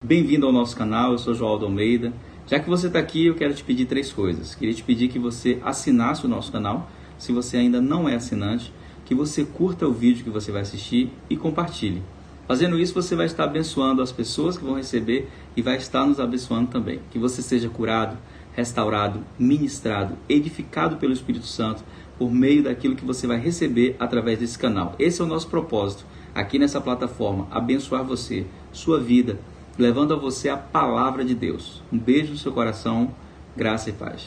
Bem-vindo ao nosso canal, eu sou João Almeida. Já que você está aqui, eu quero te pedir 3 coisas. Queria te pedir que você assinasse o nosso canal, se você ainda não é assinante, que você curta o vídeo que você vai assistir e compartilhe. Fazendo isso, você vai estar abençoando as pessoas que vão receber e vai estar nos abençoando também. Que você seja curado, restaurado, ministrado, edificado pelo Espírito Santo por meio daquilo que você vai receber através desse canal. Esse é o nosso propósito aqui nessa plataforma, abençoar você, sua vida, levando a você a palavra de Deus. Um beijo no seu coração, graça e paz.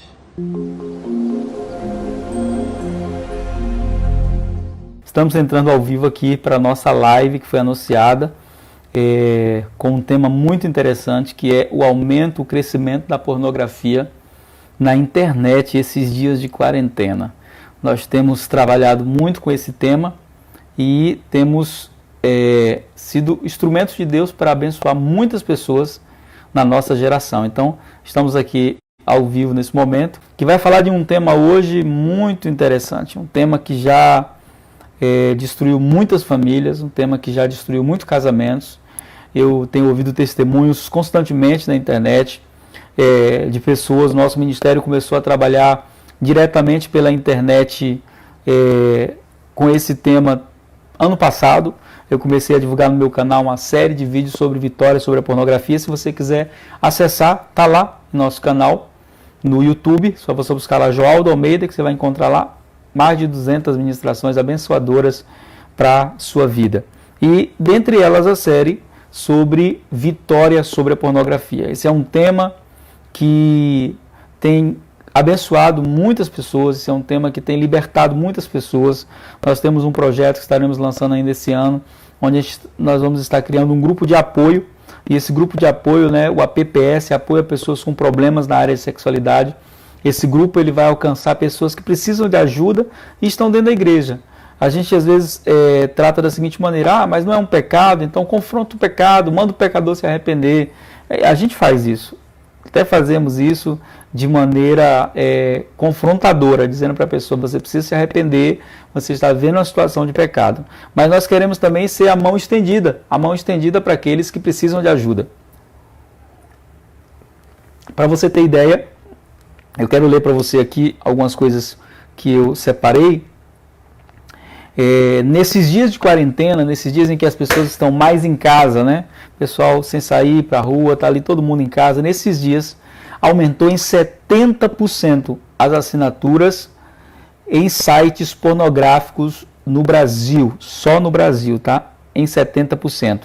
Estamos entrando ao vivo aqui para a nossa live que foi anunciada com um tema muito interessante, que é o aumento, o crescimento da pornografia na internet esses dias de quarentena. Nós temos trabalhado muito com esse tema e temos sido instrumentos de Deus para abençoar muitas pessoas na nossa geração. Então, estamos aqui ao vivo nesse momento, que vai falar de um tema hoje muito interessante, um tema que já destruiu muitas famílias, um tema que já destruiu muitos casamentos. Eu tenho ouvido testemunhos constantemente na internet de pessoas. Nosso ministério começou a trabalhar diretamente pela internet com esse tema ano passado. Eu comecei a divulgar no meu canal uma série de vídeos sobre vitória, sobre a pornografia. Se você quiser acessar, está lá no nosso canal, no YouTube. Só você buscar lá João Almeida, que você vai encontrar lá mais de 200 ministrações abençoadoras para a sua vida. E dentre elas a série sobre vitória sobre a pornografia. Esse é um tema que tem abençoado muitas pessoas, esse é um tema que tem libertado muitas pessoas. Nós temos um projeto que estaremos lançando ainda esse ano, onde nós vamos estar criando um grupo de apoio, e esse grupo de apoio, o APPS, apoia pessoas com problemas na área de sexualidade. Esse grupo ele vai alcançar pessoas que precisam de ajuda e estão dentro da igreja. A gente às vezes trata da seguinte maneira: mas não é um pecado, então confronta o pecado, manda o pecador se arrepender. A gente faz isso, até fazemos isso de maneira confrontadora, dizendo para a pessoa: você precisa se arrepender, você está vendo uma situação de pecado. Mas nós queremos também ser a mão estendida para aqueles que precisam de ajuda. Para você ter ideia, eu quero ler para você aqui algumas coisas que eu separei. Nesses dias de quarentena, nesses dias em que as pessoas estão mais em casa, pessoal sem sair para a rua, está ali todo mundo em casa, nesses dias aumentou em 70% as assinaturas em sites pornográficos no Brasil, só no Brasil, tá? Em 70%.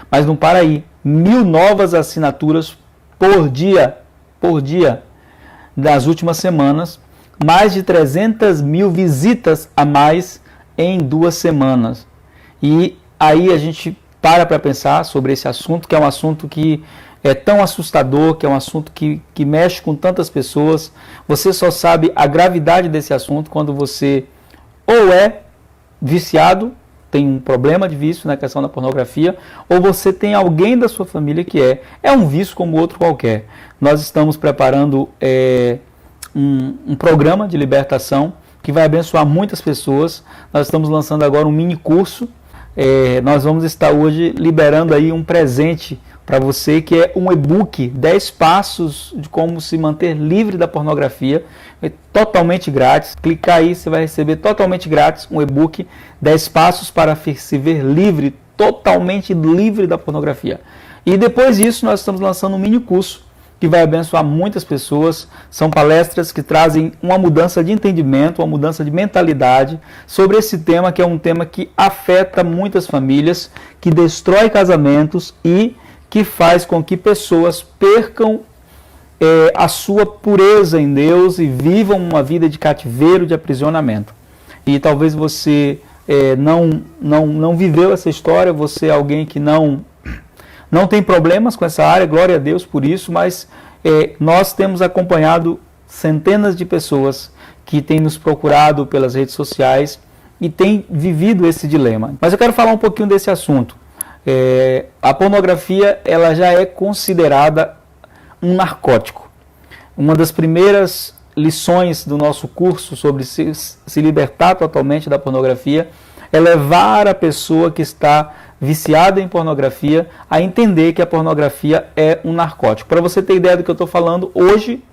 Mas não para aí, 1.000 novas assinaturas por dia, das últimas semanas, mais de 300 mil visitas a mais em 2 semanas. E aí a gente para pensar sobre esse assunto, que é um assunto que é tão assustador, que é um assunto que mexe com tantas pessoas. Você só sabe a gravidade desse assunto quando você ou é viciado, tem um problema de vício na questão da pornografia, ou você tem alguém da sua família que é um vício como outro qualquer. Nós estamos preparando um programa de libertação que vai abençoar muitas pessoas. Nós estamos lançando agora um mini curso. Nós vamos estar hoje liberando aí um presente para você, que é um e-book, 10 passos de como se manter livre da pornografia, totalmente grátis. Clicar aí, você vai receber totalmente grátis um e-book, 10 passos para se ver livre, totalmente livre da pornografia. E depois disso, nós estamos lançando um mini curso que vai abençoar muitas pessoas. São palestras que trazem uma mudança de entendimento, uma mudança de mentalidade sobre esse tema, que é um tema que afeta muitas famílias, que destrói casamentos e que faz com que pessoas percam a sua pureza em Deus e vivam uma vida de cativeiro, de aprisionamento. E talvez você não viveu essa história, você é alguém que não tem problemas com essa área, glória a Deus por isso, mas nós temos acompanhado centenas de pessoas que têm nos procurado pelas redes sociais e têm vivido esse dilema. Mas eu quero falar um pouquinho desse assunto. A pornografia ela já é considerada um narcótico. Uma das primeiras lições do nosso curso sobre se libertar totalmente da pornografia é levar a pessoa que está viciada em pornografia a entender que a pornografia é um narcótico. Para você ter ideia do que eu estou falando, hoje,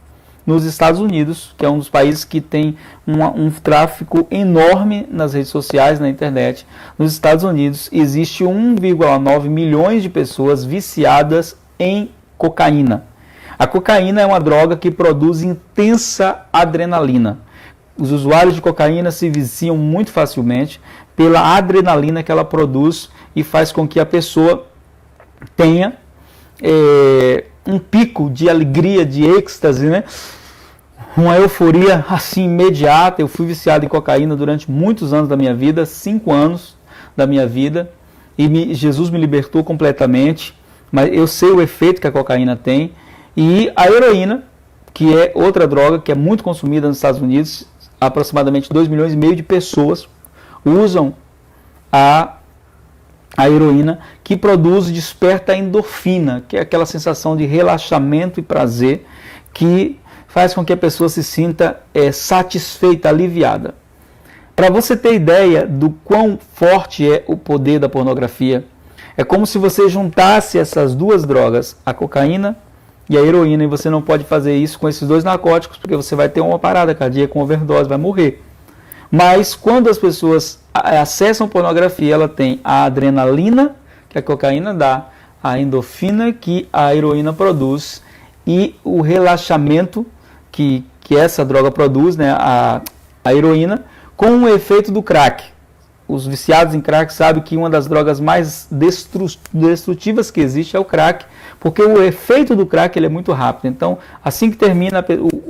nos Estados Unidos, que é um dos países que tem um tráfico enorme nas redes sociais, na internet, nos Estados Unidos existe 1,9 milhões de pessoas viciadas em cocaína. A cocaína é uma droga que produz intensa adrenalina. Os usuários de cocaína se viciam muito facilmente pela adrenalina que ela produz e faz com que a pessoa tenha um pico de alegria, de êxtase, né? Uma euforia assim imediata. Eu fui viciado em cocaína durante muitos anos da minha vida, 5 anos da minha vida, e Jesus me libertou completamente, mas eu sei o efeito que a cocaína tem. E a heroína, que é outra droga que é muito consumida nos Estados Unidos, aproximadamente 2,5 milhões de pessoas usam a heroína, que produz e desperta a endorfina, que é aquela sensação de relaxamento e prazer que faz com que a pessoa se sinta satisfeita, aliviada. Para você ter ideia do quão forte é o poder da pornografia, é como se você juntasse essas duas drogas, a cocaína e a heroína, e você não pode fazer isso com esses dois narcóticos, porque você vai ter uma parada cardíaca com overdose, vai morrer. Mas quando as pessoas acessam pornografia, ela tem a adrenalina, que a cocaína dá, a endorfina, que a heroína produz, e o relaxamento que essa droga produz, né, a heroína, com o efeito do crack. Os viciados em crack sabem que uma das drogas mais destrutivas que existe é o crack, porque o efeito do crack ele é muito rápido. Então, assim que termina,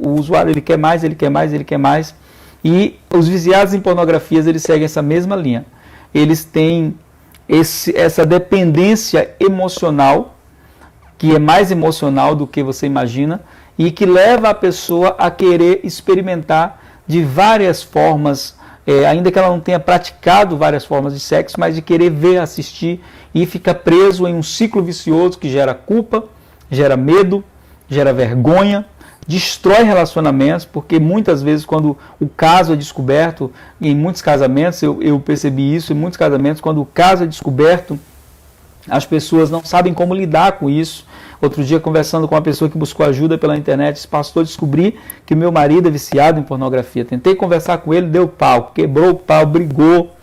o usuário ele quer mais, ele quer mais, ele quer mais. E os viciados em pornografias, eles seguem essa mesma linha. Eles têm essa dependência emocional, que é mais emocional do que você imagina, e que leva a pessoa a querer experimentar de várias formas, ainda que ela não tenha praticado várias formas de sexo, mas de querer ver, assistir e ficar preso em um ciclo vicioso que gera culpa, gera medo, gera vergonha, destrói relacionamentos, porque muitas vezes quando o caso é descoberto, em muitos casamentos, eu percebi isso, em muitos casamentos, quando o caso é descoberto, as pessoas não sabem como lidar com isso. Outro dia, conversando com uma pessoa que buscou ajuda pela internet, disse: pastor, descobri que meu marido é viciado em pornografia. Tentei conversar com ele, deu pau, quebrou o pau, brigou.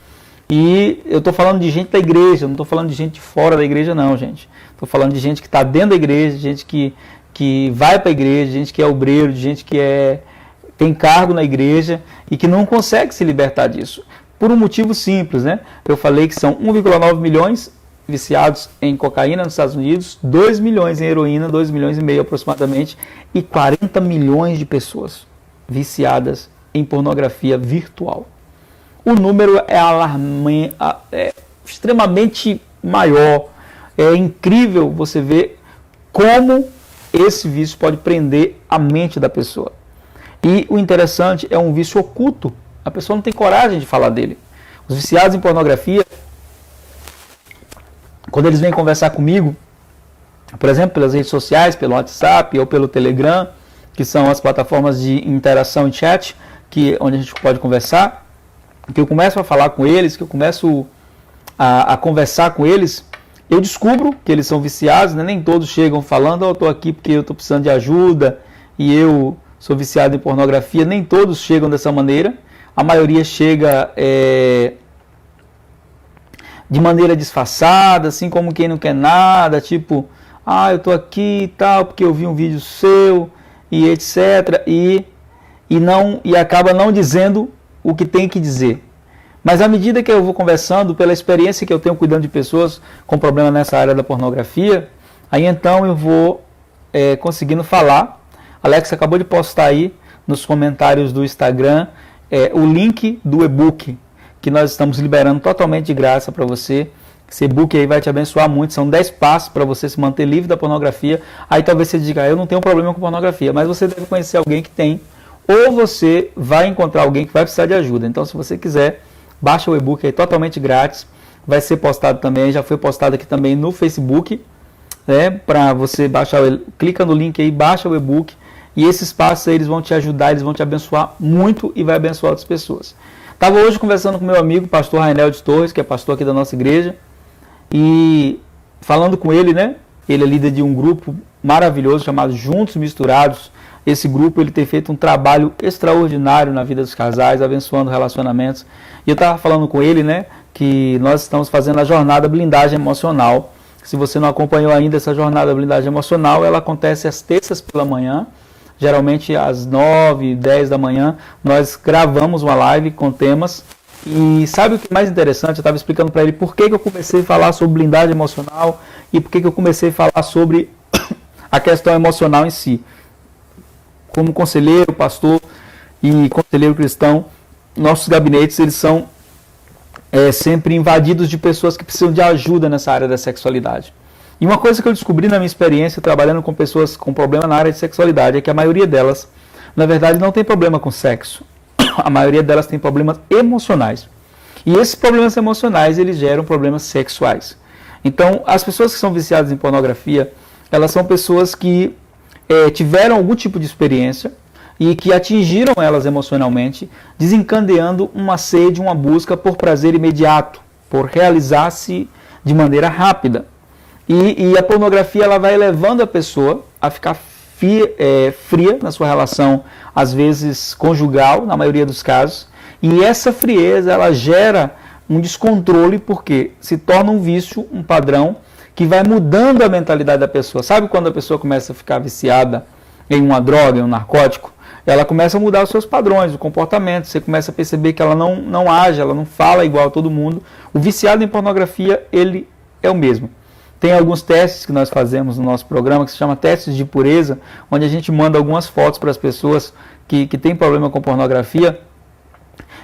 E eu estou falando de gente da igreja, não estou falando de gente fora da igreja não, gente. Estou falando de gente que está dentro da igreja, de gente que vai para a igreja, de gente que é obreiro, de gente que tem cargo na igreja e que não consegue se libertar disso. Por um motivo simples, né? Eu falei que são 1,9 milhões viciados em cocaína nos Estados Unidos, 2 milhões em heroína, 2,5 milhões aproximadamente, e 40 milhões de pessoas viciadas em pornografia virtual. O número é extremamente maior. É incrível você ver como esse vício pode prender a mente da pessoa. E o interessante é um vício oculto. A pessoa não tem coragem de falar dele. Os viciados em pornografia, quando eles vêm conversar comigo, por exemplo, pelas redes sociais, pelo WhatsApp ou pelo Telegram, que são as plataformas de interação e chat, onde a gente pode conversar, que eu começo a falar com eles, que eu começo a conversar com eles, eu descubro que eles são viciados, né? Nem todos chegam falando: eu estou aqui porque eu estou precisando de ajuda e eu sou viciado em pornografia. Nem todos chegam dessa maneira. A maioria chega de maneira disfarçada, assim como quem não quer nada, tipo: eu estou aqui e tal, porque eu vi um vídeo seu, e etc. E acaba não dizendo o que tem que dizer. Mas à medida que eu vou conversando, pela experiência que eu tenho cuidando de pessoas com problema nessa área da pornografia, aí então eu vou conseguindo falar. Alex acabou de postar aí nos comentários do Instagram o link do e-book que nós estamos liberando totalmente de graça para você. Esse e-book aí vai te abençoar muito. São 10 passos para você se manter livre da pornografia. Aí talvez você diga: eu não tenho problema com pornografia, mas você deve conhecer alguém que tem, ou você vai encontrar alguém que vai precisar de ajuda. Então, se você quiser, baixa o e-book aí totalmente grátis. Vai ser postado também, já foi postado aqui também no Facebook, né? Para você baixar, clica no link aí, baixa o e-book. E esses passos aí, eles vão te ajudar, eles vão te abençoar muito e vai abençoar outras pessoas. Estava hoje conversando com meu amigo, pastor Rainel de Torres, que é pastor aqui da nossa igreja, E falando com ele, né? Ele é líder de um grupo maravilhoso chamado Juntos Misturados. Esse grupo ele tem feito um trabalho extraordinário na vida dos casais, abençoando relacionamentos. E eu estava falando com ele, né, que nós estamos fazendo a jornada Blindagem Emocional. Se você não acompanhou ainda essa jornada Blindagem Emocional, ela acontece às terças pela manhã, geralmente às 9, 10 da manhã. Nós gravamos uma live com temas. E sabe o que é mais interessante? Eu estava explicando para ele por que eu comecei a falar sobre blindagem emocional e por que eu comecei a falar sobre a questão emocional em si. Como conselheiro, pastor e conselheiro cristão, nossos gabinetes eles são sempre invadidos de pessoas que precisam de ajuda nessa área da sexualidade. E uma coisa que eu descobri na minha experiência trabalhando com pessoas com problema na área de sexualidade é que a maioria delas, na verdade, não tem problema com sexo. A maioria delas tem problemas emocionais. E esses problemas emocionais eles geram problemas sexuais. Então, as pessoas que são viciadas em pornografia, elas são pessoas que tiveram algum tipo de experiência e que atingiram elas emocionalmente, desencadeando uma sede, uma busca por prazer imediato, por realizar-se de maneira rápida. E a pornografia ela vai levando a pessoa a ficar fria na sua relação, às vezes conjugal, na maioria dos casos, e essa frieza ela gera um descontrole porque se torna um vício, um padrão, que vai mudando a mentalidade da pessoa. Sabe quando a pessoa começa a ficar viciada em uma droga, em um narcótico? Ela começa a mudar os seus padrões, o comportamento. Você começa a perceber que ela não age, ela não fala igual a todo mundo. O viciado em pornografia, ele é o mesmo. Tem alguns testes que nós fazemos no nosso programa que se chama testes de pureza, onde a gente manda algumas fotos para as pessoas que têm problema com pornografia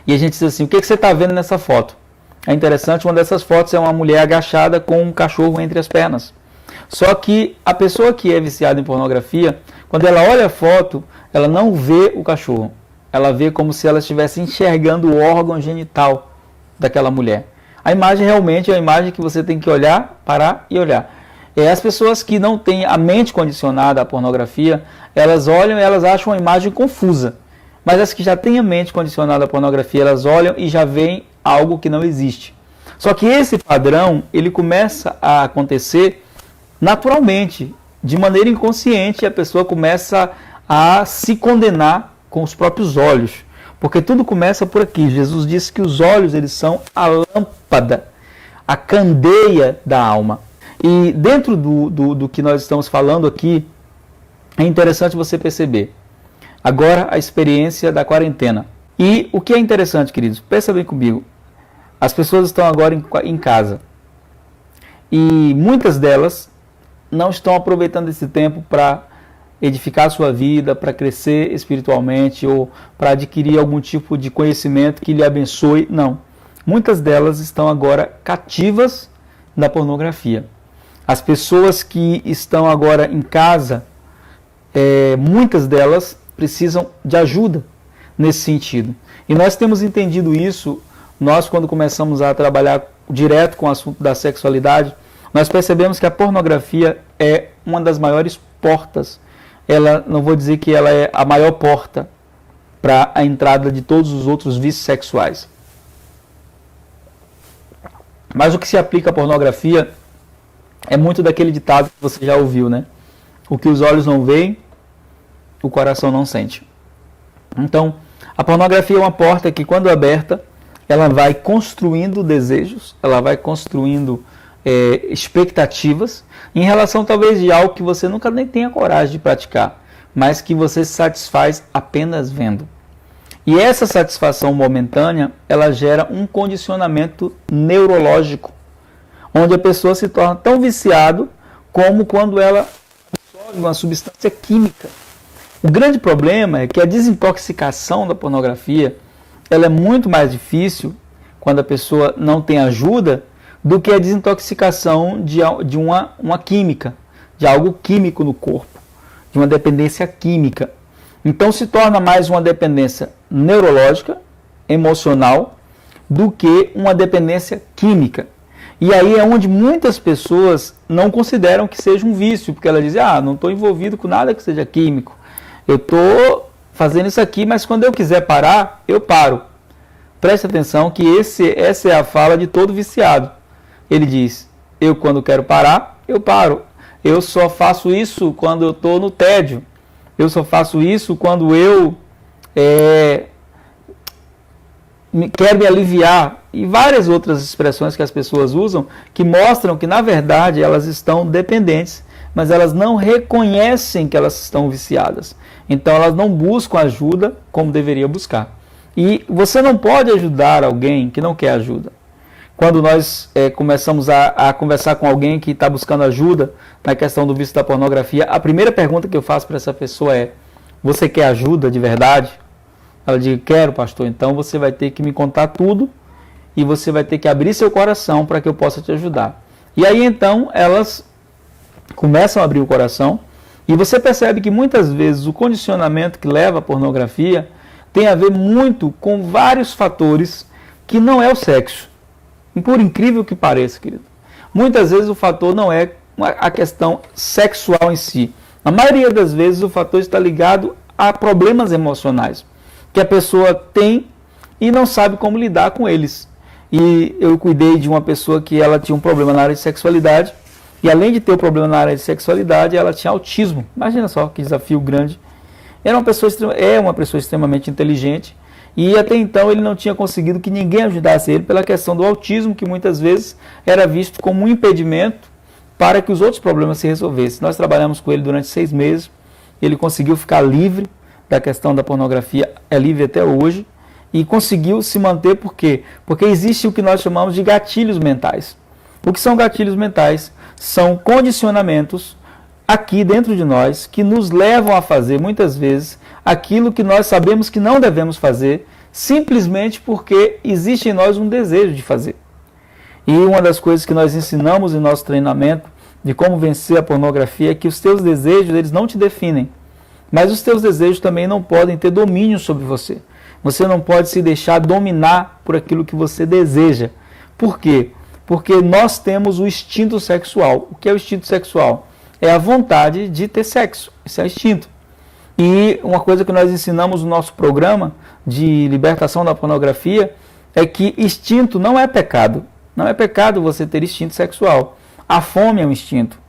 e a gente diz assim, o que você está vendo nessa foto? É interessante, uma dessas fotos é uma mulher agachada com um cachorro entre as pernas. Só que a pessoa que é viciada em pornografia, quando ela olha a foto, ela não vê o cachorro. Ela vê como se ela estivesse enxergando o órgão genital daquela mulher. A imagem realmente é a imagem que você tem que olhar, parar e olhar. As pessoas que não têm a mente condicionada à pornografia, elas olham e elas acham a imagem confusa. Mas as que já têm a mente condicionada à pornografia, elas olham e já veem algo que não existe. Só que esse padrão, ele começa a acontecer naturalmente, de maneira inconsciente, a pessoa começa a se condenar com os próprios olhos. Porque tudo começa por aqui. Jesus disse que os olhos eles são a lâmpada, a candeia da alma. E dentro do que nós estamos falando aqui, é interessante você perceber. Agora a experiência da quarentena. E o que é interessante, queridos, pensa bem comigo. As pessoas estão agora em casa. E muitas delas não estão aproveitando esse tempo para edificar a sua vida, para crescer espiritualmente ou para adquirir algum tipo de conhecimento que lhe abençoe. Não. Muitas delas estão agora cativas da pornografia. As pessoas que estão agora em casa, muitas delas precisam de ajuda nesse sentido. E nós temos entendido isso, nós quando começamos a trabalhar direto com o assunto da sexualidade, nós percebemos que a pornografia é uma das maiores portas. Ela, não vou dizer que ela é a maior porta para a entrada de todos os outros vícios sexuais. Mas o que se aplica à pornografia é muito daquele ditado que você já ouviu, né? O que os olhos não veem, o coração não sente. Então, a pornografia é uma porta que, quando aberta, ela vai construindo desejos, ela vai construindo expectativas em relação talvez de algo que você nunca nem tenha coragem de praticar, mas que você se satisfaz apenas vendo. E essa satisfação momentânea, ela gera um condicionamento neurológico, onde a pessoa se torna tão viciado como quando ela absorve uma substância química. O grande problema é que a desintoxicação da pornografia, ela é muito mais difícil quando a pessoa não tem ajuda do que a desintoxicação de uma química, de algo químico no corpo, de uma dependência química. Então se torna mais uma dependência neurológica, emocional, do que uma dependência química. E aí é onde muitas pessoas não consideram que seja um vício, porque elas dizem, não estou envolvido com nada que seja químico. Eu estou fazendo isso aqui, mas quando eu quiser parar, eu paro. Preste atenção que essa é a fala de todo viciado. Ele diz, Eu, quando quero parar, eu paro. Eu só faço isso quando eu estou no tédio. Eu só faço isso quando eu quero me aliviar. E várias outras expressões que as pessoas usam que mostram que, na verdade, elas estão dependentes, mas elas não reconhecem que elas estão viciadas. Então, elas não buscam ajuda como deveria buscar. E você não pode ajudar alguém que não quer ajuda. Quando nós começamos a conversar com alguém que está buscando ajuda na questão do vício da pornografia, a primeira pergunta que eu faço para essa pessoa é: você quer ajuda de verdade? Ela diz: quero, pastor. Então você vai ter que me contar tudo e você vai ter que abrir seu coração para que eu possa te ajudar. E aí então elas começam a abrir o coração e você percebe que muitas vezes o condicionamento que leva à pornografia tem a ver muito com vários fatores que não é o sexo. E por incrível que pareça, querido, muitas vezes o fator não é a questão sexual em si. Na maioria das vezes o fator está ligado a problemas emocionais que a pessoa tem e não sabe como lidar com eles. E eu cuidei de uma pessoa que ela tinha um problema na área de sexualidade, e além de ter um problema na área de sexualidade, ela tinha autismo. Imagina só que desafio grande. É uma pessoa extremamente inteligente, e até então ele não tinha conseguido que ninguém ajudasse ele pela questão do autismo, que muitas vezes era visto como um impedimento para que os outros problemas se resolvessem. Nós trabalhamos com ele durante 6 meses, ele conseguiu ficar livre da questão da pornografia, é livre até hoje, e conseguiu se manter. Por quê? Porque existe o que nós chamamos de gatilhos mentais. O que são gatilhos mentais? São condicionamentos aqui dentro de nós que nos levam a fazer muitas vezes aquilo que nós sabemos que não devemos fazer, simplesmente porque existe em nós um desejo de fazer. E uma das coisas que nós ensinamos em nosso treinamento de como vencer a pornografia é que os teus desejos, eles não te definem, mas os teus desejos também não podem ter domínio sobre você. Você não pode se deixar dominar por aquilo que você deseja. Por quê? Porque nós temos o instinto sexual. O que é o instinto sexual? É a vontade de ter sexo. Esse é o instinto. E uma coisa que nós ensinamos no nosso programa de libertação da pornografia é que instinto não é pecado. Não é pecado você ter instinto sexual. A fome é um instinto.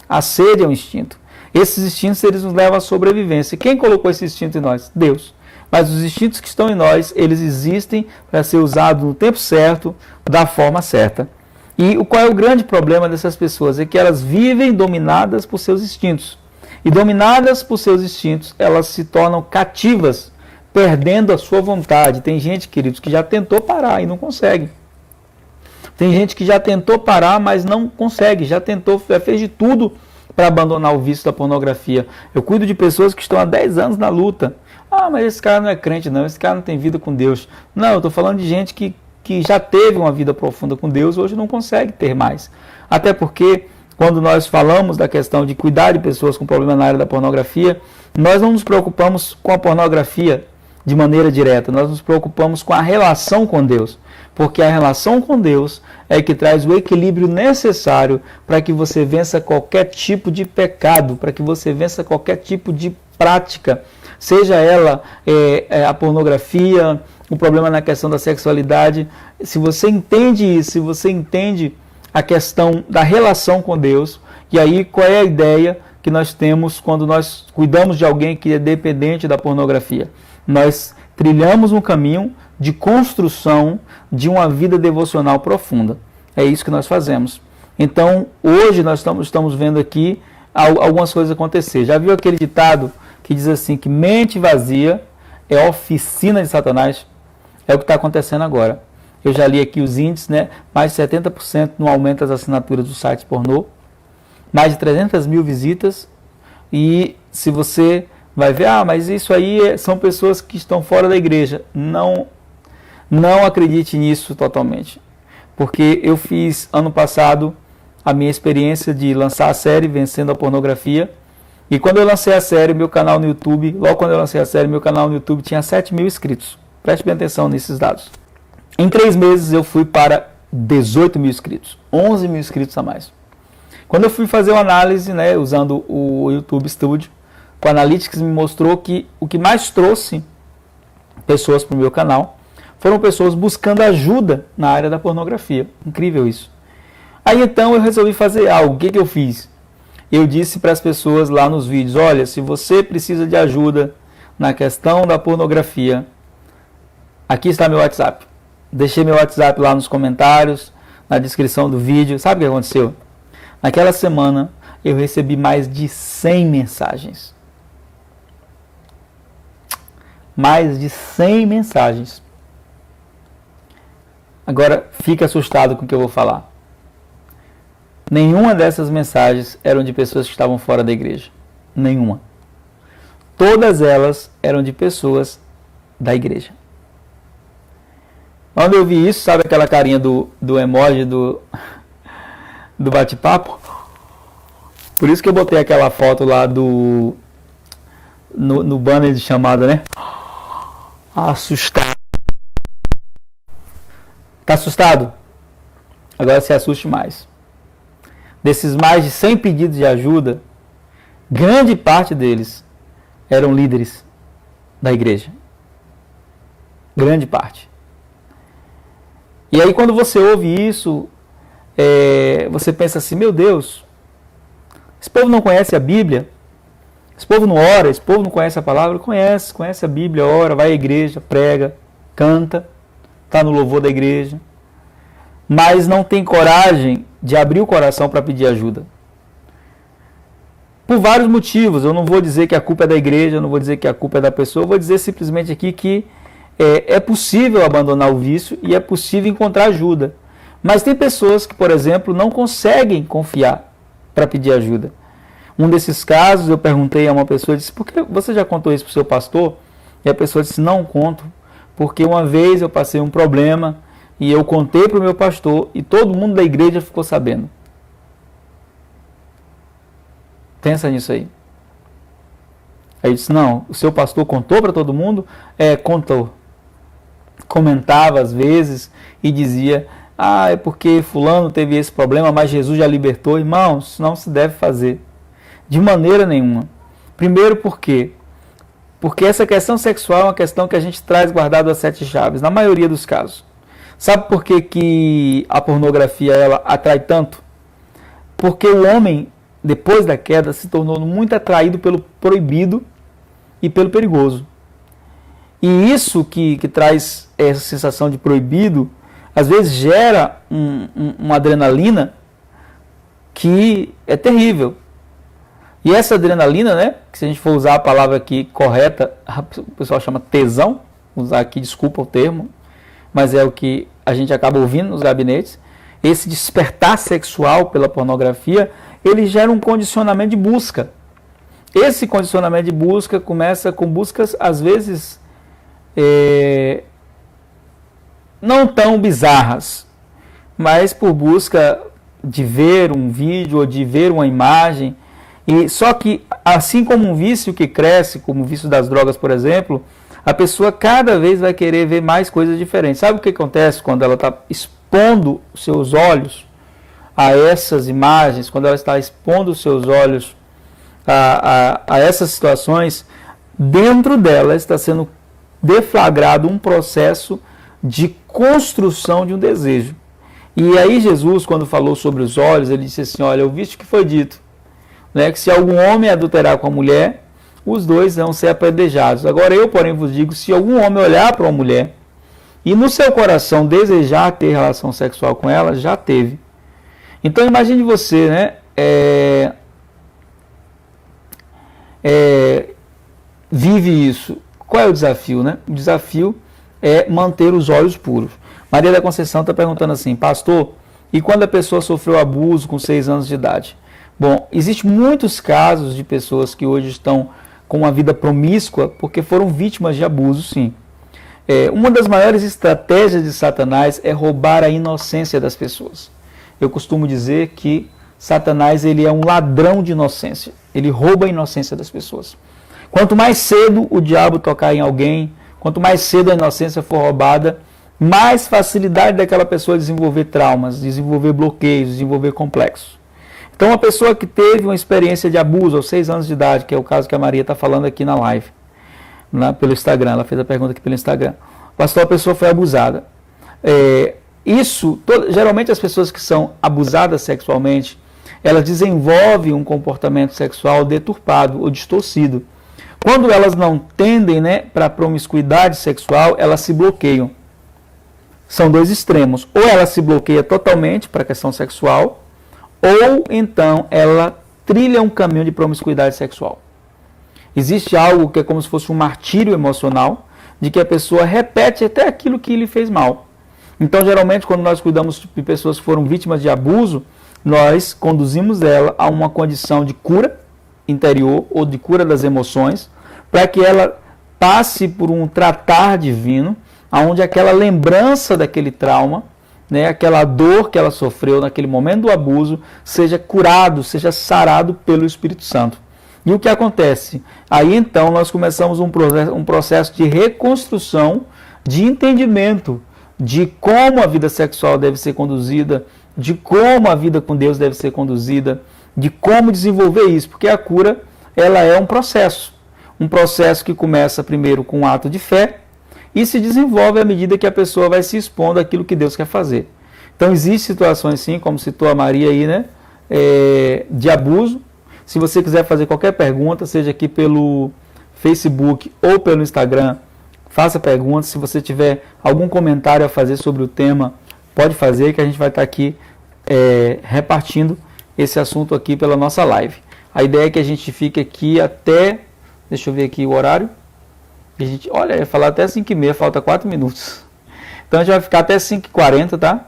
A sede é um instinto. Esses instintos, eles nos levam à sobrevivência. Quem colocou esse instinto em nós? Deus. Mas os instintos que estão em nós, eles existem para ser usados no tempo certo, da forma certa. E qual é o grande problema dessas pessoas? É que elas vivem dominadas por seus instintos. E dominadas por seus instintos, elas se tornam cativas, perdendo a sua vontade. Tem gente, queridos, que já tentou parar e não consegue. Tem gente que já tentou parar, mas não consegue. Já tentou, já fez de tudo para abandonar o vício da pornografia. Eu cuido de pessoas que estão há 10 anos na luta. Ah, mas esse cara não é crente, não. Esse cara não tem vida com Deus. Não, eu estou falando de gente que já teve uma vida profunda com Deus, hoje não consegue ter mais. Até porque, quando nós falamos da questão de cuidar de pessoas com problema na área da pornografia, nós não nos preocupamos com a pornografia de maneira direta, nós nos preocupamos com a relação com Deus. Porque a relação com Deus é que traz o equilíbrio necessário para que você vença qualquer tipo de pecado, para que você vença qualquer tipo de prática, seja ela a pornografia, o problema na questão da sexualidade. Se você entende isso, se você entende a questão da relação com Deus, e aí qual é a ideia que nós temos quando nós cuidamos de alguém que é dependente da pornografia? Nós trilhamos um caminho de construção de uma vida devocional profunda. É isso que nós fazemos. Então, hoje nós estamos vendo aqui algumas coisas acontecer. Já viu aquele ditado que diz assim, que mente vazia é oficina de Satanás? É o que está acontecendo agora. Eu já li aqui os índices, né? Mais de 70% no aumento das assinaturas dos sites pornô, mais de 300 mil visitas, e se você vai ver, mas isso aí são pessoas que estão fora da igreja. Não acredite nisso totalmente, porque eu fiz ano passado a minha experiência de lançar a série Vencendo a Pornografia, e quando eu lancei a série, meu canal no YouTube, logo quando eu lancei a série, meu canal no YouTube tinha 7 mil inscritos. Preste bem atenção nesses dados. Em 3 meses eu fui para 18 mil inscritos, 11 mil inscritos a mais. Quando eu fui fazer uma análise, né, usando o YouTube Studio, o Analytics me mostrou que o que mais trouxe pessoas para o meu canal foram pessoas buscando ajuda na área da pornografia. Incrível isso. Aí então eu resolvi fazer algo. O que eu fiz? Eu disse para as pessoas lá nos vídeos, olha, se você precisa de ajuda na questão da pornografia, aqui está meu WhatsApp. Deixei meu WhatsApp lá nos comentários, na descrição do vídeo. Sabe o que aconteceu? Naquela semana eu recebi mais de 100 mensagens. Mais de 100 mensagens. Agora, fique assustado com o que eu vou falar. Nenhuma dessas mensagens eram de pessoas que estavam fora da igreja. Nenhuma. Todas elas eram de pessoas da igreja. Quando eu vi isso, sabe aquela carinha do emoji do bate-papo? Por isso que eu botei aquela foto lá no banner de chamada, né? Assustado. Tá assustado? Agora se assuste mais. Desses mais de 100 pedidos de ajuda, grande parte deles eram líderes da igreja. Grande parte. E aí quando você ouve isso, você pensa assim, meu Deus, esse povo não conhece a Bíblia? Esse povo não ora? Esse povo não conhece a palavra? Conhece a Bíblia, ora, vai à igreja, prega, canta, está no louvor da igreja, mas não tem coragem de abrir o coração para pedir ajuda. Por vários motivos. Eu não vou dizer que a culpa é da igreja, eu não vou dizer que a culpa é da pessoa, eu vou dizer simplesmente aqui que é possível abandonar o vício e é possível encontrar ajuda. Mas tem pessoas que, por exemplo, não conseguem confiar para pedir ajuda. Um desses casos, eu perguntei a uma pessoa, disse, por que você já contou isso para o seu pastor? E a pessoa disse, não conto, porque uma vez eu passei um problema e eu contei para o meu pastor e todo mundo da igreja ficou sabendo. Pensa nisso aí. Aí eu disse, não, o seu pastor contou para todo mundo? Contou. Comentava às vezes e dizia, é porque fulano teve esse problema, mas Jesus já libertou. Irmãos, isso não se deve fazer. De maneira nenhuma. Primeiro por quê? Porque essa questão sexual é uma questão que a gente traz guardado às 7 chaves, na maioria dos casos. Sabe por que a pornografia ela atrai tanto? Porque o homem, depois da queda, se tornou muito atraído pelo proibido e pelo perigoso. E isso que traz essa sensação de proibido, às vezes gera uma adrenalina que é terrível. E essa adrenalina, né, que se a gente for usar a palavra aqui correta, o pessoal chama tesão, vou usar aqui, desculpa o termo, mas é o que a gente acaba ouvindo nos gabinetes, esse despertar sexual pela pornografia, ele gera um condicionamento de busca. Esse condicionamento de busca começa com buscas, às vezes, não tão bizarras, mas por busca de ver um vídeo ou de ver uma imagem. E só que, assim como um vício que cresce, como o vício das drogas, por exemplo, a pessoa cada vez vai querer ver mais coisas diferentes. Sabe o que acontece quando ela está expondo os seus olhos a essas imagens, quando ela está expondo os seus olhos a essas situações? Dentro dela está sendo deflagrado um processo de construção de um desejo. E aí Jesus, quando falou sobre os olhos, ele disse assim, olha, ouviste o que foi dito, né, que se algum homem adulterar com a mulher, os dois vão ser apedrejados. Agora eu, porém, vos digo, se algum homem olhar para uma mulher e no seu coração desejar ter relação sexual com ela, já teve. Então imagine você, né, vive isso. Qual é o desafio, né? O desafio é manter os olhos puros. Maria da Conceição está perguntando assim, pastor, e quando a pessoa sofreu abuso com 6 anos de idade? Bom, existem muitos casos de pessoas que hoje estão com uma vida promíscua porque foram vítimas de abuso, sim. Uma das maiores estratégias de Satanás é roubar a inocência das pessoas. Eu costumo dizer que Satanás ele é um ladrão de inocência. Ele rouba a inocência das pessoas. Quanto mais cedo o diabo tocar em alguém, quanto mais cedo a inocência for roubada, mais facilidade daquela pessoa desenvolver traumas, desenvolver bloqueios, desenvolver complexos. Então, uma pessoa que teve uma experiência de abuso aos 6 anos de idade, que é o caso que a Maria está falando aqui na live, pelo Instagram, ela fez a pergunta aqui pelo Instagram. Pastor, a pessoa foi abusada. Geralmente as pessoas que são abusadas sexualmente, elas desenvolvem um comportamento sexual deturpado ou distorcido. Quando elas não tendem, né, para a promiscuidade sexual, elas se bloqueiam. São dois extremos. Ou ela se bloqueia totalmente para a questão sexual, ou então ela trilha um caminho de promiscuidade sexual. Existe algo que é como se fosse um martírio emocional, de que a pessoa repete até aquilo que lhe fez mal. Então, geralmente, quando nós cuidamos de pessoas que foram vítimas de abuso, nós conduzimos ela a uma condição de cura interior ou de cura das emoções, para que ela passe por um tratar divino, onde aquela lembrança daquele trauma, né, aquela dor que ela sofreu naquele momento do abuso, seja curado, seja sarado pelo Espírito Santo. E o que acontece? Aí então nós começamos um processo de reconstrução, de entendimento de como a vida sexual deve ser conduzida, de como a vida com Deus deve ser conduzida, de como desenvolver isso, porque a cura ela é um processo que começa primeiro com um ato de fé e se desenvolve à medida que a pessoa vai se expondo àquilo que Deus quer fazer. Então existem situações sim, como citou a Maria aí, né, de abuso. Se você quiser fazer qualquer pergunta, seja aqui pelo Facebook ou pelo Instagram, faça perguntas. Se você tiver algum comentário a fazer sobre o tema, pode fazer, que a gente vai estar aqui repartindo esse assunto aqui pela nossa live. A ideia é que a gente fique aqui até, deixa eu ver aqui o horário, olha, eu ia falar até 5h30, falta 4 minutos. Então a gente vai ficar até 5h40, tá?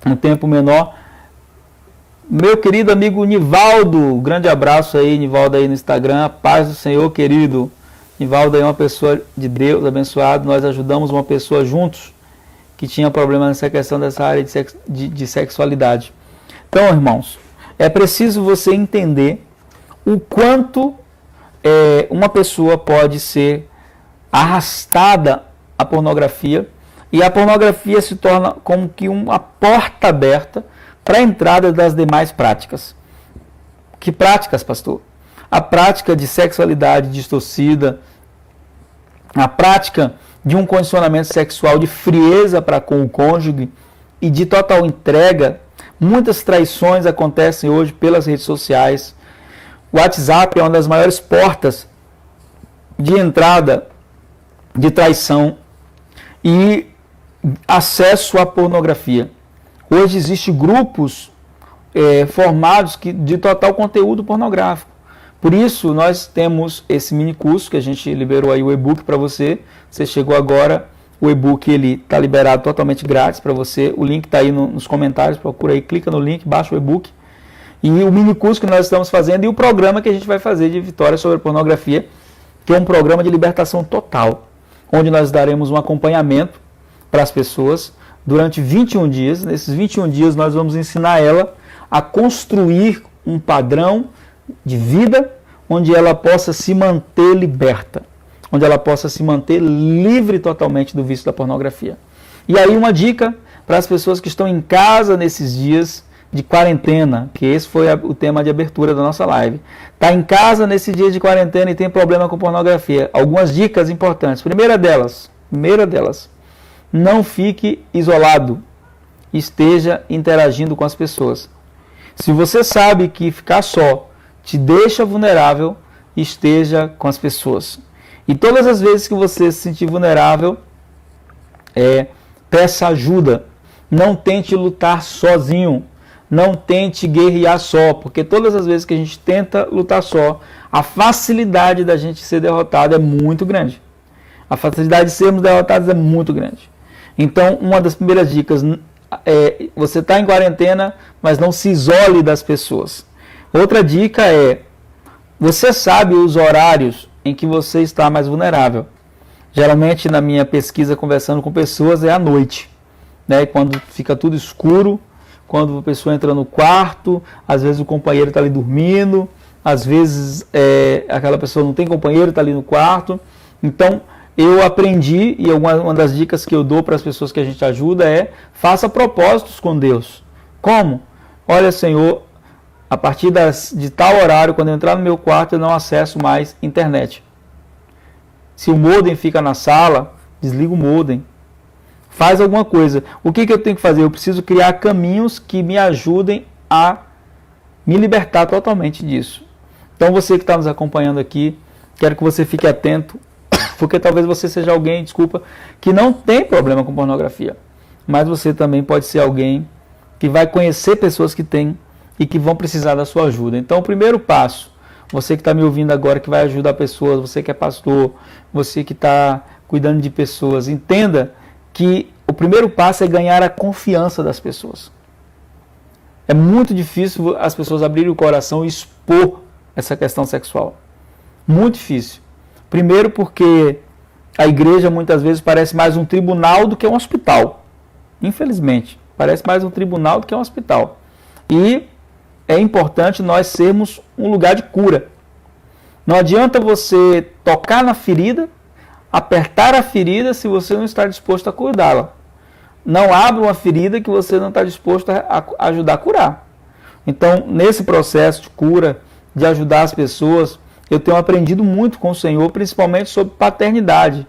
Um tempo menor. Meu querido amigo Nivaldo, grande abraço aí, Nivaldo aí no Instagram, paz do Senhor, querido. Nivaldo é uma pessoa de Deus, abençoado. Nós ajudamos uma pessoa juntos que tinha problema nessa questão dessa área de sexualidade. Então, irmãos, é preciso você entender o quanto uma pessoa pode ser arrastada à pornografia, e a pornografia se torna como que uma porta aberta para a entrada das demais práticas. Que práticas, pastor? A prática de sexualidade distorcida, a prática de um condicionamento sexual de frieza para com o cônjuge e de total entrega. Muitas traições acontecem hoje pelas redes sociais. O WhatsApp é uma das maiores portas de entrada de traição e acesso à pornografia. Hoje existem grupos formados de total conteúdo pornográfico. Por isso, nós temos esse mini curso que a gente liberou aí, o e-book para você. Você chegou agora, o e-book está liberado totalmente grátis para você. O link está aí nos comentários, procura aí, clica no link, baixa o e-book. E o mini curso que nós estamos fazendo e o programa que a gente vai fazer de Vitória sobre Pornografia, que é um programa de libertação total, onde nós daremos um acompanhamento para as pessoas durante 21 dias. Nesses 21 dias nós vamos ensinar ela a construir um padrão de vida onde ela possa se manter liberta, onde ela possa se manter livre totalmente do vício da pornografia. E aí uma dica para as pessoas que estão em casa nesses dias de quarentena, que esse foi o tema de abertura da nossa live. Está em casa nesse dia de quarentena e tem problema com pornografia. Algumas dicas importantes. Primeira delas, não fique isolado, esteja interagindo com as pessoas. Se você sabe que ficar só te deixa vulnerável, esteja com as pessoas. E todas as vezes que você se sentir vulnerável, peça ajuda. Não tente lutar sozinho. Não tente guerrear só, porque todas as vezes que a gente tenta lutar só, a facilidade da gente ser derrotado é muito grande. A facilidade de sermos derrotados é muito grande. Então, uma das primeiras dicas é você está em quarentena, mas não se isole das pessoas. Outra dica é, você sabe os horários em que você está mais vulnerável. Geralmente, na minha pesquisa, conversando com pessoas, é à noite, né? Quando fica tudo escuro, quando a pessoa entra no quarto, às vezes o companheiro está ali dormindo, às vezes aquela pessoa não tem companheiro, está ali no quarto. Então, eu aprendi, e uma das dicas que eu dou para as pessoas que a gente ajuda é, faça propósitos com Deus. Como? Olha, Senhor, a partir de tal horário, quando eu entrar no meu quarto, eu não acesso mais internet. Se o modem fica na sala, desliga o modem. faz alguma coisa. O que eu tenho que fazer? Eu preciso criar caminhos que me ajudem a me libertar totalmente disso. Então você que está nos acompanhando aqui, quero que você fique atento, porque talvez você seja alguém, desculpa, que não tem problema com pornografia, mas você também pode ser alguém que vai conhecer pessoas que têm e que vão precisar da sua ajuda. Então o primeiro passo, você que está me ouvindo agora, que vai ajudar pessoas, você que é pastor, você que está cuidando de pessoas, entenda que o primeiro passo é ganhar a confiança das pessoas. É muito difícil as pessoas abrirem o coração e expor essa questão sexual. Muito difícil. Primeiro porque a igreja muitas vezes parece mais um tribunal do que um hospital. Infelizmente, parece mais um tribunal do que um hospital. E é importante nós sermos um lugar de cura. Não adianta você tocar na ferida, apertar a ferida se você não está disposto a cuidá-la. Não abra uma ferida que você não está disposto a ajudar a curar. Então, nesse processo de cura, de ajudar as pessoas, eu tenho aprendido muito com o Senhor, principalmente sobre paternidade.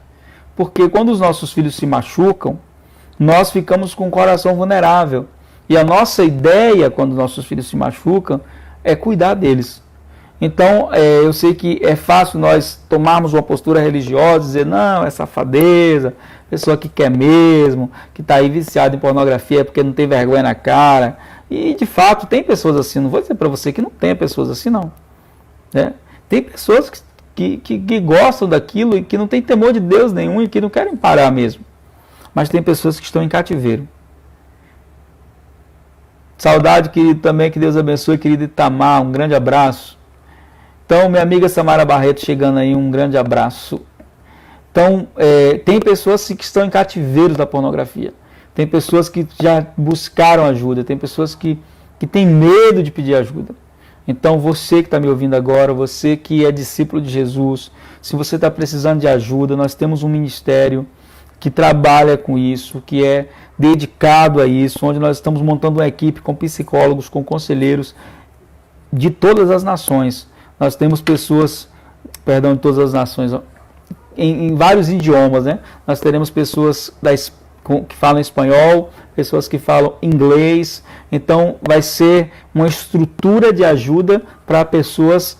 Porque quando os nossos filhos se machucam, nós ficamos com o coração vulnerável. E a nossa ideia, quando nossos filhos se machucam, é cuidar deles. Então, eu sei que é fácil nós tomarmos uma postura religiosa, dizer, não, é safadeza, pessoa que quer mesmo, que está aí viciada em pornografia porque não tem vergonha na cara. E, de fato, tem pessoas assim. Não vou dizer para você que não tem pessoas assim, não. Né? Tem pessoas que gostam daquilo e que não tem temor de Deus nenhum e que não querem parar mesmo. Mas tem pessoas que estão em cativeiro. Saudade, querido, também, que Deus abençoe, querido Itamar, um grande abraço. Então, minha amiga Samara Barreto chegando aí, um grande abraço. Então, tem pessoas que estão em cativeiro da pornografia. Tem pessoas que já buscaram ajuda. Tem pessoas que têm medo de pedir ajuda. Então, você que está me ouvindo agora, você que é discípulo de Jesus, se você está precisando de ajuda, nós temos um ministério que trabalha com isso, que é dedicado a isso, onde nós estamos montando uma equipe com psicólogos, com conselheiros de todas as nações. Nós temos pessoas, de todas as nações, em vários idiomas, né? Nós teremos pessoas que falam espanhol, pessoas que falam inglês. Então, vai ser uma estrutura de ajuda para pessoas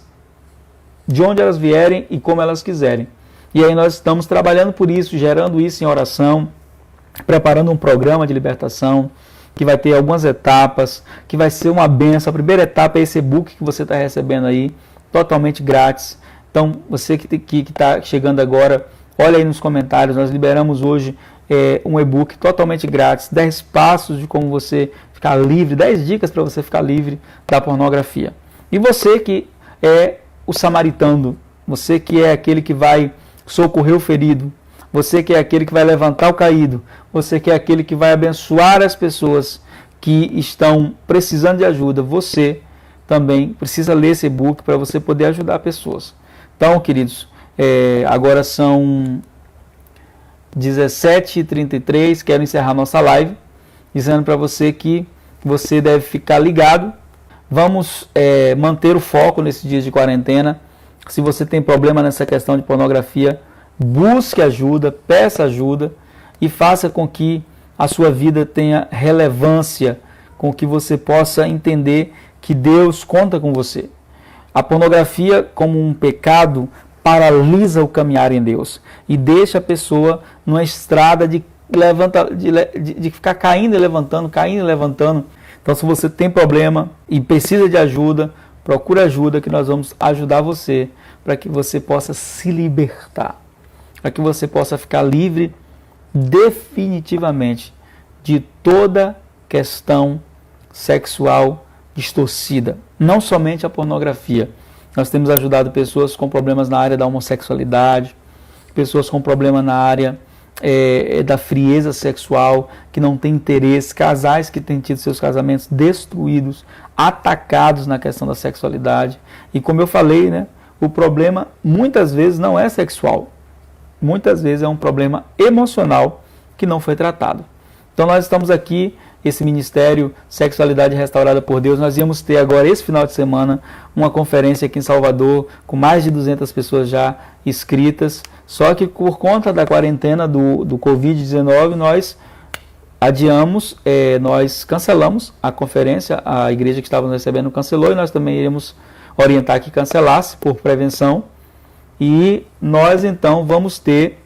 de onde elas vierem e como elas quiserem. E aí nós estamos trabalhando por isso, gerando isso em oração, preparando um programa de libertação, que vai ter algumas etapas, que vai ser uma benção. A primeira etapa é esse e-book que você está recebendo aí, totalmente grátis. Então, você que está chegando agora, olha aí nos comentários, nós liberamos hoje um e-book totalmente grátis, 10 passos de como você ficar livre, 10 dicas para você ficar livre da pornografia. E você que é o samaritano, você que é aquele que vai socorrer o ferido, você que é aquele que vai levantar o caído, você que é aquele que vai abençoar as pessoas que estão precisando de ajuda, você também precisa ler esse e-book para você poder ajudar pessoas. Então, queridos, agora são 17h33, quero encerrar nossa live, dizendo para você que você deve ficar ligado. Vamos manter o foco nesses dias de quarentena. Se você tem problema nessa questão de pornografia, busque ajuda, peça ajuda e faça com que a sua vida tenha relevância, com que você possa entender que Deus conta com você. A pornografia, como um pecado, paralisa o caminhar em Deus e deixa a pessoa numa estrada de ficar caindo e levantando, caindo e levantando. Então, se você tem problema e precisa de ajuda, procure ajuda, que nós vamos ajudar você para que você possa se libertar, para que você possa ficar livre definitivamente de toda questão sexual distorcida. Não somente a pornografia. Nós temos ajudado pessoas com problemas na área da homossexualidade, pessoas com problema na área da frieza sexual, que não tem interesse, casais que têm tido seus casamentos destruídos, atacados na questão da sexualidade. E como eu falei, né, o problema muitas vezes não é sexual, muitas vezes é um problema emocional que não foi tratado. Então nós estamos aqui, esse Ministério Sexualidade Restaurada por Deus, nós íamos ter agora, esse final de semana, uma conferência aqui em Salvador, com mais de 200 pessoas já inscritas, só que por conta da quarentena do Covid-19, nós adiamos, nós cancelamos a conferência, a igreja que estava nos recebendo cancelou, e nós também iremos orientar que cancelasse por prevenção, e nós então vamos ter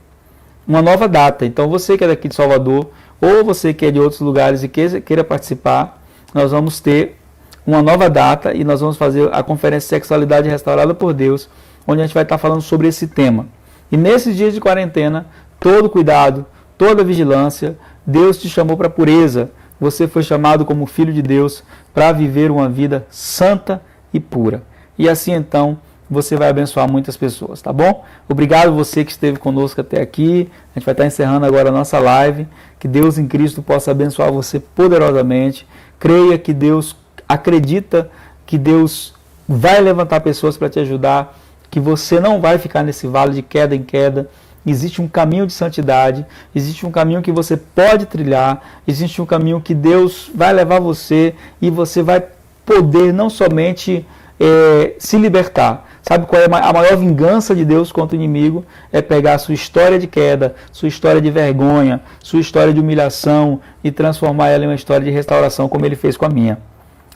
uma nova data. Então você que é daqui de Salvador, ou você que é de outros lugares e queira participar, nós vamos ter uma nova data e nós vamos fazer a conferência Sexualidade Restaurada por Deus, onde a gente vai estar falando sobre esse tema. E nesses dias de quarentena, todo cuidado, toda vigilância, Deus te chamou para a pureza. Você foi chamado como filho de Deus para viver uma vida santa e pura. E assim então, você vai abençoar muitas pessoas, tá bom? Obrigado você que esteve conosco até aqui. A gente vai estar encerrando agora a nossa live. Que Deus em Cristo possa abençoar você poderosamente. Creia que Deus acredita que Deus vai levantar pessoas para te ajudar, que você não vai ficar nesse vale de queda em queda. Existe um caminho de santidade, existe um caminho que você pode trilhar, existe um caminho que Deus vai levar você e você vai poder não somente se libertar. Sabe qual é a maior vingança de Deus contra o inimigo? É pegar a sua história de queda, sua história de vergonha, sua história de humilhação e transformar ela em uma história de restauração, como ele fez com a minha.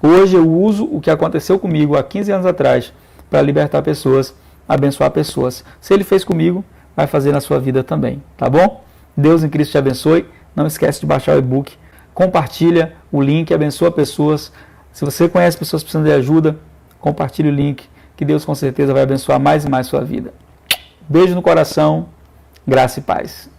Hoje eu uso o que aconteceu comigo há 15 anos atrás para libertar pessoas, abençoar pessoas. Se ele fez comigo, vai fazer na sua vida também, tá bom? Deus em Cristo te abençoe. Não esquece de baixar o e-book, compartilha o link, abençoa pessoas. Se você conhece pessoas precisando de ajuda, compartilhe o link, que Deus com certeza vai abençoar mais e mais sua vida. Beijo no coração, graça e paz.